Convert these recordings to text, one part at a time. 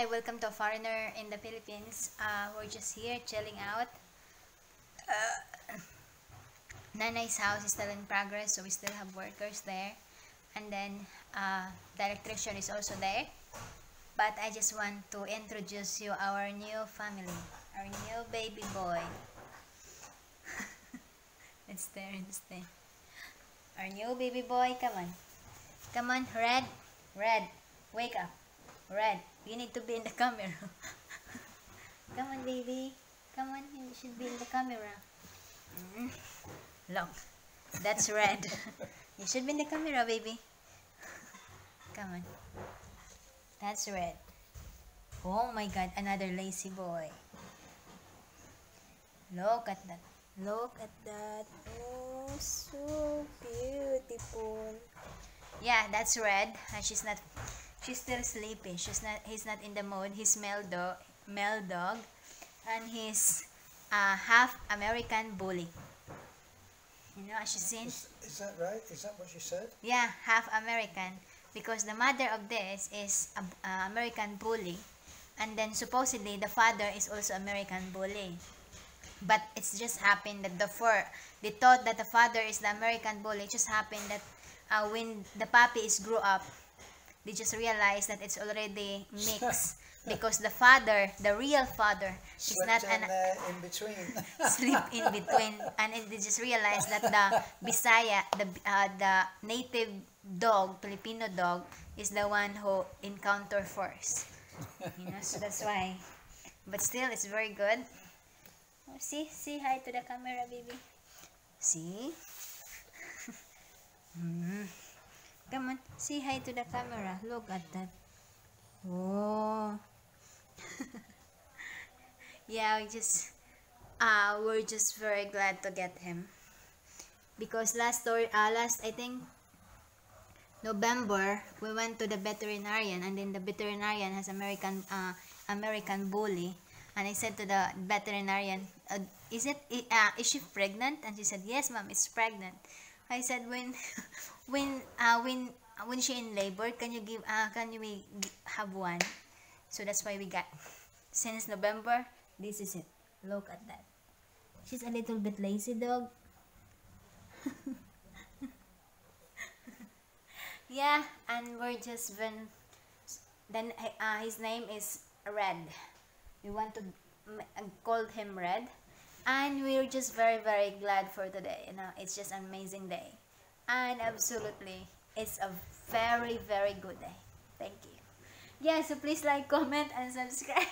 Hi, welcome to a foreigner in the Philippines. We're just here chilling out. Nanay's house is still in progress, so we still have workers there. And then the electrician is also there. But I just want to introduce you our new family, our new baby boy. It's there, it's there. Our new baby boy, come on. Come on, Red. Red, wake up. Red, you need to be in the camera. Come on, baby. Come on, you should be in the camera. Look, that's Red. You should be in the camera, baby. Come on. That's Red. Oh my God, another lazy boy. Look at that. Look at that. Oh, so beautiful. Yeah, that's Red. She's still sleeping. He's not in the mood. He's male dog, and he's half American bully. You know, as you seen. Is that right? Is that what she said? Yeah, half American, because the mother of this is a American bully, and then supposedly the father is also American bully. But it's just happened that they thought that the father is the American bully. It just happened that when the puppy is grew up, they just realized that it's already mixed because the father, the real father, is not an in between. sleep in between, and they just realized that the Bisaya, the native dog, Filipino dog, is the one who encountered first. You know, so that's why. But still, it's very good. Oh, see hi to the camera, baby. See. Come on, say hi to the camera. Look at that. Oh. Yeah, we're just very glad to get him. Because last I think November, we went to the veterinarian, and then the veterinarian has American bully. And I said to the veterinarian, is she pregnant? And she said, yes, ma'am, it's pregnant. I said, when she in labor, can you have one? So that's why we got. Since November, this is it. Look at that. She's a little bit lazy dog. Yeah, and we're just then his name is Red. We want to call him Red. And we're just very, very glad for today. You know, it's just an amazing day. And absolutely, it's a very, very good day. Thank you. Yeah, so please like, comment, and subscribe.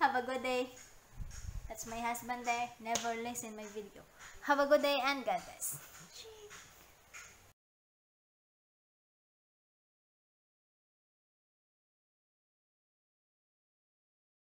Have a good day. That's my husband there. Never listen my video. Have a good day and God bless.